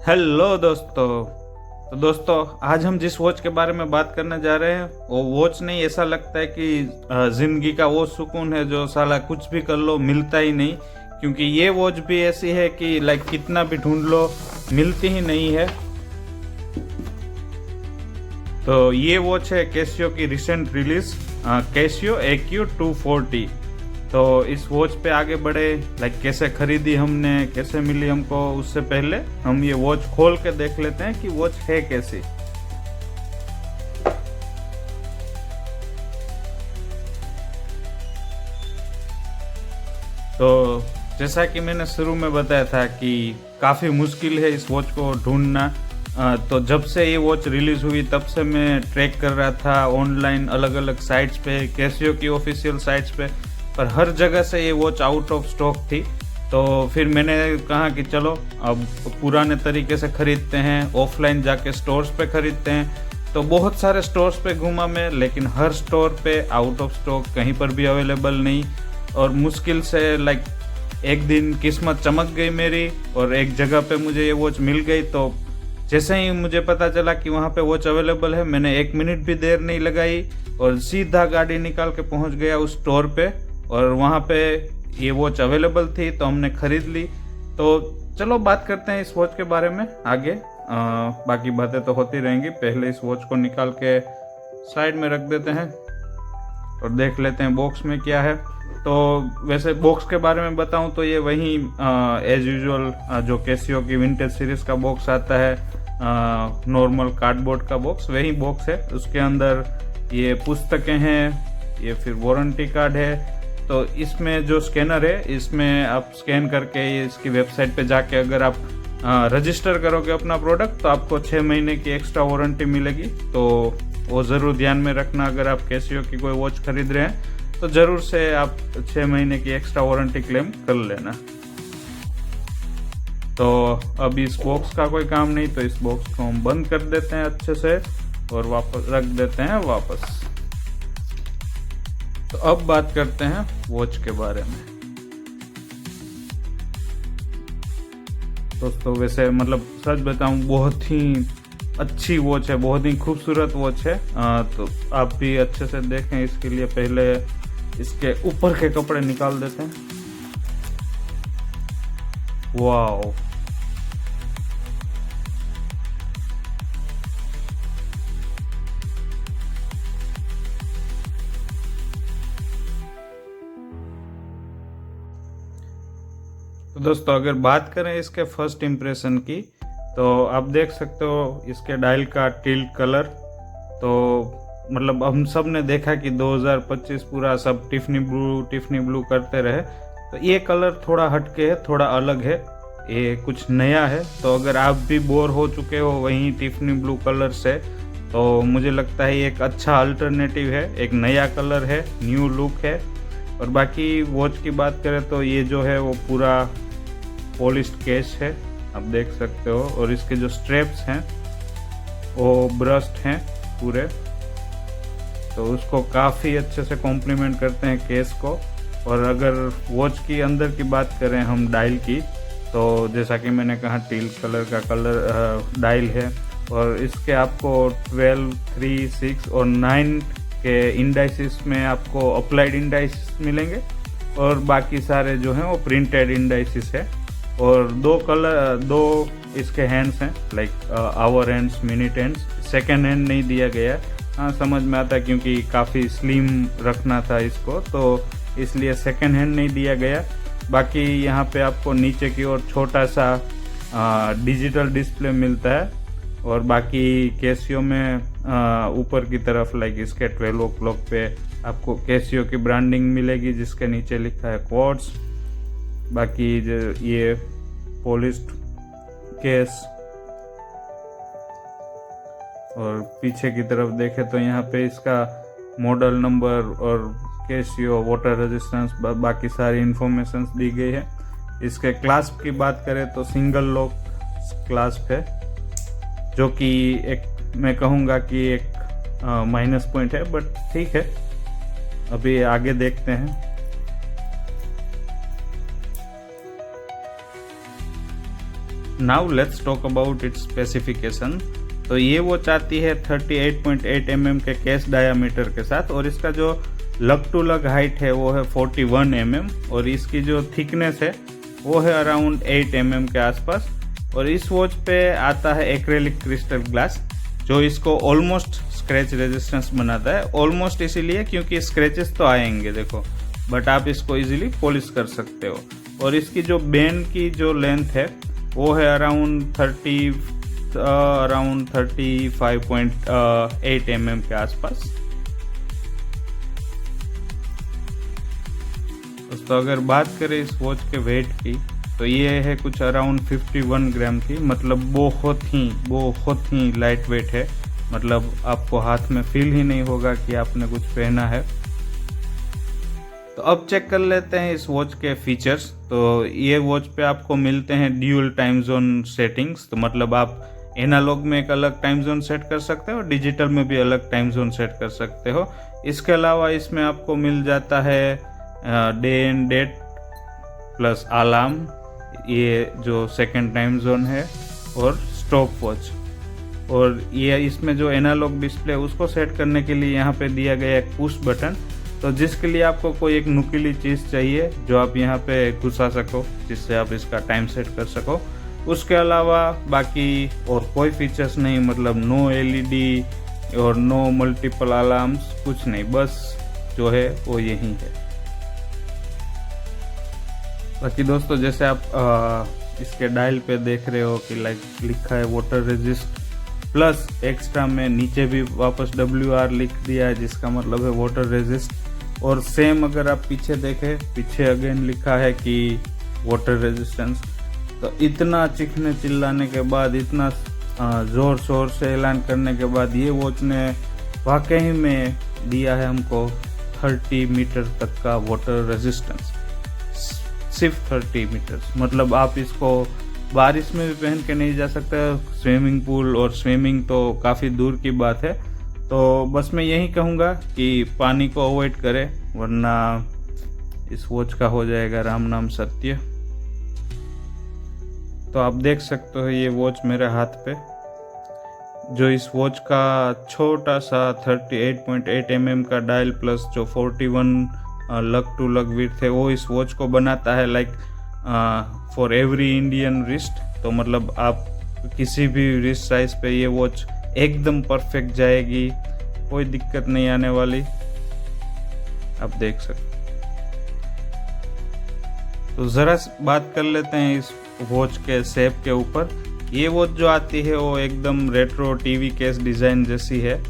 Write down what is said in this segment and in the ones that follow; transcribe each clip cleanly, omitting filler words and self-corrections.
Hello दोस्तों। तो दोस्तों, आज हम जिस वॉच के बारे में बात करने जा रहे हैं वो वॉच नहीं, ऐसा लगता है कि जिंदगी का वो सुकून है जो साला कुछ भी कर लो मिलता ही नहीं। क्योंकि ये वॉच भी ऐसी है कि लाइक कितना भी ढूंढ लो मिलती ही नहीं है। तो ये वॉच है कैसियो की रिसेंट रिलीज, कैसियो AQ240। तो इस वॉच पे आगे बढ़े, लाइक कैसे खरीदी हमने, कैसे मिली हमको, उससे पहले हम ये वॉच खोल के देख लेते हैं कि वॉच है कैसी। तो जैसा कि मैंने शुरू में बताया था कि काफ़ी मुश्किल है इस वॉच को ढूंढना। तो जब से ये वॉच रिलीज हुई तब से मैं ट्रैक कर रहा था ऑनलाइन अलग अलग साइट्स पे, कैसियो की ऑफिशियल साइट्स पे, पर हर जगह से ये वॉच आउट ऑफ स्टॉक थी। तो फिर मैंने कहा कि चलो अब पुराने तरीके से खरीदते हैं, ऑफलाइन जाके स्टोर्स पे खरीदते हैं। तो बहुत सारे स्टोर्स पे घूमा मैं, लेकिन हर स्टोर पे आउट ऑफ स्टॉक, कहीं पर भी अवेलेबल नहीं। और मुश्किल से लाइक एक दिन किस्मत चमक गई मेरी और एक जगह पे मुझे ये वॉच मिल गई। तो जैसे ही मुझे पता चला कि वहाँ पे वॉच अवेलेबल है, मैंने 1 मिनट भी देर नहीं लगाई और सीधा गाड़ी निकाल के पहुँच गया उस स्टोर पे। और वहाँ पे ये वॉच अवेलेबल थी तो हमने ख़रीद ली। तो चलो बात करते हैं इस वॉच के बारे में आगे। बाकी बातें तो होती रहेंगी। पहले इस वॉच को निकाल के साइड में रख देते हैं और देख लेते हैं बॉक्स में क्या है। तो वैसे बॉक्स के बारे में बताऊं तो ये वही एज यूजुअल जो कैसियो की विंटेज सीरीज का बॉक्स आता है, नॉर्मल कार्डबोर्ड का बॉक्स, वही बॉक्स है। उसके अंदर ये पुस्तकें हैं, ये फिर वारंटी कार्ड है। तो इसमें जो स्कैनर है, इसमें आप स्कैन करके इसकी वेबसाइट पे जाके अगर आप रजिस्टर करोगे अपना प्रोडक्ट तो आपको 6 महीने की एक्स्ट्रा वारंटी मिलेगी। तो वो ज़रूर ध्यान में रखना, अगर आप कैसियो की कोई वॉच खरीद रहे हैं तो ज़रूर से आप 6 महीने की एक्स्ट्रा वारंटी क्लेम कर लेना। तो अब इस बॉक्स का कोई काम नहीं, तो इस बॉक्स को हम बंद कर देते हैं अच्छे से और वापस रख देते हैं वापस। तो अब बात करते हैं वॉच के बारे में। दोस्तों वैसे मतलब सच बताऊं, बहुत ही अच्छी वॉच है, बहुत ही खूबसूरत वॉच है। तो आप भी अच्छे से देखें। इसके लिए पहले इसके ऊपर के कपड़े निकाल देते हैं। वाओ, तो दोस्तों अगर बात करें इसके फर्स्ट इम्प्रेशन की, तो आप देख सकते हो इसके डायल का टिल्ट कलर। तो मतलब हम सब ने देखा कि 2025 पूरा सब टिफनी ब्लू करते रहे। तो ये कलर थोड़ा हटके है, थोड़ा अलग है, ये कुछ नया है। तो अगर आप भी बोर हो चुके हो वहीं टिफनी ब्लू कलर से, तो मुझे लगता है ये एक अच्छा अल्टरनेटिव है, एक नया कलर है, न्यू लुक है। और बाकी वॉच की बात करें तो ये जो है वो पूरा पॉलिश्ड केस है, आप देख सकते हो। और इसके जो स्ट्रैप्स हैं वो ब्रश्ड हैं पूरे, तो उसको काफ़ी अच्छे से कॉम्प्लीमेंट करते हैं केस को। और अगर वॉच की अंदर की बात करें हम डायल की, तो जैसा कि मैंने कहा टील कलर का डायल है। और इसके आपको 12, 3, 6 और 9 के इंडाइसिस में आपको अप्लाइड इंडाइसिस मिलेंगे और बाकी सारे जो हैं वो प्रिंटेड इंडाइसिस है। और दो इसके हैंड्स हैं, like hour hands, minute hands. Second hand नहीं दिया गया है, हाँ समझ में आता है क्योंकि काफ़ी स्लिम रखना था इसको, तो इसलिए सेकेंड हैंड नहीं दिया गया। बाकी यहाँ पे आपको नीचे की ओर छोटा सा डिजिटल डिस्प्ले मिलता है। और बाकी कैसियो में ऊपर की तरफ लाइक इसके 12 o'clock पे आपको कैसियो की ब्रांडिंग मिलेगी जिसके नीचे लिखा है क्वार्ट्ज। बाकी जो ये पॉलिश्ड केस, और पीछे की तरफ देखें तो यहाँ पे इसका मॉडल नंबर और कैसियो वाटर रेजिस्टेंस, बाकी सारी इंफॉर्मेशंस दी गई है। इसके क्लास्प की बात करें तो सिंगल लॉक क्लास्प है, जो कि एक मैं कहूँगा कि एक माइनस पॉइंट है, बट ठीक है, अभी आगे देखते हैं। Now let's talk about it's specification. तो ये वॉच आती है 38.8 mm के केस डायामीटर के साथ, और इसका जो लग टू लग हाइट है वो है 41 mm, और इसकी जो थिकनेस है वो है अराउंड 8 mm के आसपास। और इस वॉच पे आता है एक्रेलिक क्रिस्टल ग्लास, जो इसको ऑलमोस्ट स्क्रैच रेजिस्टेंस बनाता है। ऑलमोस्ट इसीलिए क्योंकि स्क्रैचेस तो आएंगे देखो, बट आप इसको इजीली पॉलिश कर सकते हो। और इसकी जो बैंड की जो लेंथ है वो है अराउंड 35.8 mm के आसपास। दोस्तों अगर बात करें इस वॉच के वेट की, तो ये है कुछ अराउंड 51 ग्राम की, मतलब बहुत ही लाइट वेट है। मतलब आपको हाथ में फील ही नहीं होगा कि आपने कुछ पहना है। तो अब चेक कर लेते हैं इस वॉच के फीचर्स। तो ये वॉच पे आपको मिलते हैं ड्यूल टाइम जोन सेटिंग्स। तो मतलब आप एनालॉग में एक अलग टाइम जोन सेट कर सकते हो, डिजिटल में भी अलग टाइम जोन सेट कर सकते हो। इसके अलावा इसमें आपको मिल जाता है day and date plus alarm, ये जो सेकंड टाइम जोन है, और स्टॉप वॉच। और ये इसमें जो एनालॉग डिस्प्ले उसको सेट करने के लिए यहाँ पे दिया गया एक पुश बटन, तो जिसके लिए आपको कोई एक नुकीली चीज़ चाहिए जो आप यहाँ पे घुसा सको, जिससे आप इसका टाइम सेट कर सको। उसके अलावा बाकी और कोई फीचर्स नहीं, मतलब नो एलईडी और नो मल्टीपल अलार्म्स, कुछ नहीं, बस जो है वो यही है। बाकी दोस्तों जैसे आप इसके डायल पे देख रहे हो कि लाइक लिखा है वाटर रेजिस्ट प्लस, एक्स्ट्रा में नीचे भी वापस WR लिख दिया है, जिसका मतलब है वाटर रेजिस्ट। और सेम अगर आप पीछे देखें, पीछे अगेन लिखा है कि वाटर रेजिस्टेंस। तो इतना चीखने चिल्लाने के बाद, इतना ज़ोर शोर से ऐलान करने के बाद, ये वॉच ने वाकई में दिया है हमको 30 मीटर तक का वाटर रेजिस्टेंस। सिर्फ 30 मीटर, मतलब आप इसको बारिश में भी पहन के नहीं जा सकते। स्विमिंग पूल और स्विमिंग तो काफ़ी दूर की बात है। तो बस मैं यही कहूँगा कि पानी को अवॉइड करें, वरना इस वॉच का हो जाएगा राम नाम सत्य। तो आप देख सकते हो ये वॉच मेरे हाथ पे, जो इस वॉच का छोटा सा 38.8 mm का डायल प्लस जो 41 लग टू लग विड्थ है, वो इस वॉच को बनाता है like for every Indian wrist. तो मतलब आप किसी भी रिस्ट साइज पे ये वॉच एकदम परफेक्ट जाएगी, कोई दिक्कत नहीं आने वाली, आप देख सकते। तो ज़रा बात कर लेते हैं इस वॉच के शेप के ऊपर। ये वॉच जो आती है वो एकदम रेट्रो टीवी केस डिज़ाइन जैसी है,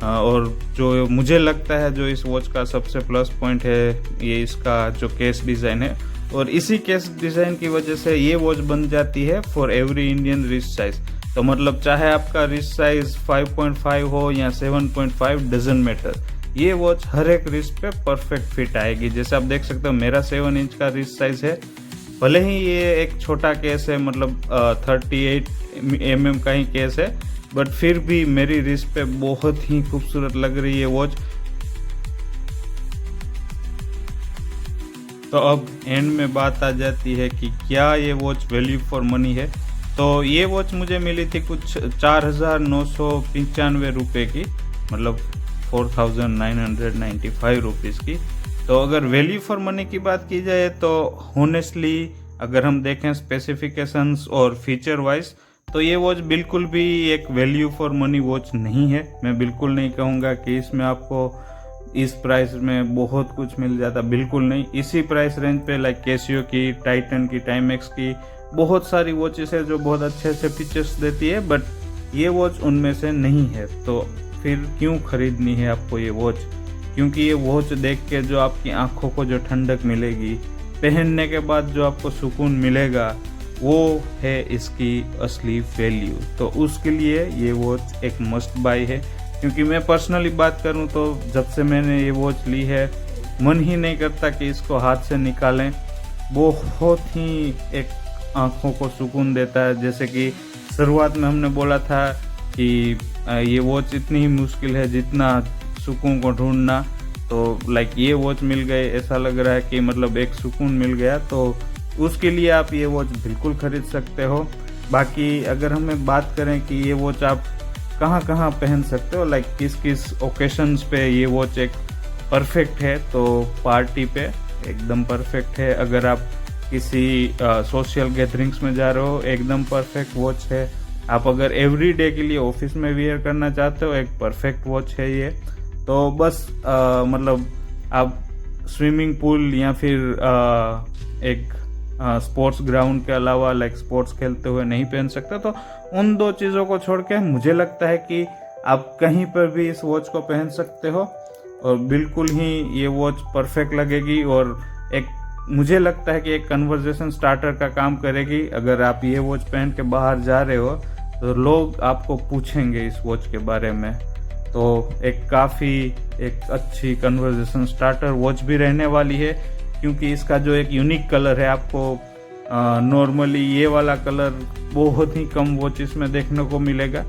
और जो मुझे लगता है जो इस वॉच का सबसे प्लस पॉइंट है, ये इसका जो केस डिज़ाइन है। और इसी केस डिज़ाइन की वजह से ये वॉच बन जाती है for every Indian wrist size. तो मतलब चाहे आपका रिस्ट साइज 5.5 हो या 7.5, डजंट मैटर, ये वॉच हर एक रिस्ट पे परफेक्ट फिट आएगी। जैसे आप देख सकते हो मेरा 7 इंच का रिस्ट साइज है, भले ही ये एक छोटा केस है, मतलब 38 mm का ही केस है, बट फिर भी मेरी रिस्ट पे बहुत ही खूबसूरत लग रही है वॉच। तो अब एंड में बात आ जाती है कि क्या ये वॉच वैल्यू फॉर मनी है। तो ये वॉच मुझे मिली थी कुछ 4,995 रुपये की, मतलब 4,995 रुपीज़ की। तो अगर वैल्यू फॉर मनी की बात की जाए तो होनेस्टली अगर हम देखें स्पेसिफिकेशंस और फीचर वाइज, तो ये वॉच बिल्कुल भी एक वैल्यू फॉर मनी वॉच नहीं है। मैं बिल्कुल नहीं कहूँगा कि इसमें आपको इस प्राइस में बहुत कुछ मिल जाता, बिल्कुल नहीं। इसी प्राइस रेंज पे लाइक कैसियो की, टाइटन की, टाइमेक्स की बहुत सारी वॉचेस है जो बहुत अच्छे अच्छे फीचर्स देती है, बट ये वॉच उनमें से नहीं है। तो फिर क्यों खरीदनी है आपको ये वॉच? क्योंकि ये वॉच देख के जो आपकी आंखों को जो ठंडक मिलेगी, पहनने के बाद जो आपको सुकून मिलेगा, वो है इसकी असली वैल्यू। तो उसके लिए ये वॉच एक मस्ट बाय है। क्योंकि मैं पर्सनली बात करूं तो जब से मैंने ये वॉच ली है, मन ही नहीं करता कि इसको हाथ से निकालें। बहुत ही एक आंखों को सुकून देता है। जैसे कि शुरुआत में हमने बोला था कि ये वॉच इतनी ही मुश्किल है जितना सुकून को ढूंढना, तो लाइक ये वॉच मिल गए, ऐसा लग रहा है कि मतलब एक सुकून मिल गया। तो उसके लिए आप ये वॉच बिल्कुल खरीद सकते हो। बाकी अगर हमें बात करें कि ये वॉच आप कहाँ कहाँ पहन सकते हो, लाइक किस किस ओकेशंस पे ये वॉच एक परफेक्ट है, तो पार्टी पे एकदम परफेक्ट है। अगर आप किसी सोशल गैदरिंग्स में जा रहे हो, एकदम परफेक्ट वॉच है। आप अगर एवरी डे के लिए ऑफिस में वियर करना चाहते हो, एक परफेक्ट वॉच है ये। तो बस मतलब आप स्विमिंग पूल या फिर एक स्पोर्ट्स ग्राउंड के अलावा लाइक स्पोर्ट्स खेलते हुए नहीं पहन सकते, तो उन दो चीज़ों को छोड़ के मुझे लगता है कि आप कहीं पर भी इस वॉच को पहन सकते हो और बिल्कुल ही ये वॉच परफेक्ट लगेगी। और एक मुझे लगता है कि एक कन्वर्जेशन स्टार्टर का काम करेगी। अगर आप ये वॉच पहन के बाहर जा रहे हो तो लोग आपको पूछेंगे इस वॉच के बारे में, तो एक अच्छी कन्वर्जेशन स्टार्टर वॉच भी रहने वाली है। क्योंकि इसका जो एक यूनिक कलर है, आपको नॉर्मली ये वाला कलर बहुत ही कम वॉचेस में देखने को मिलेगा।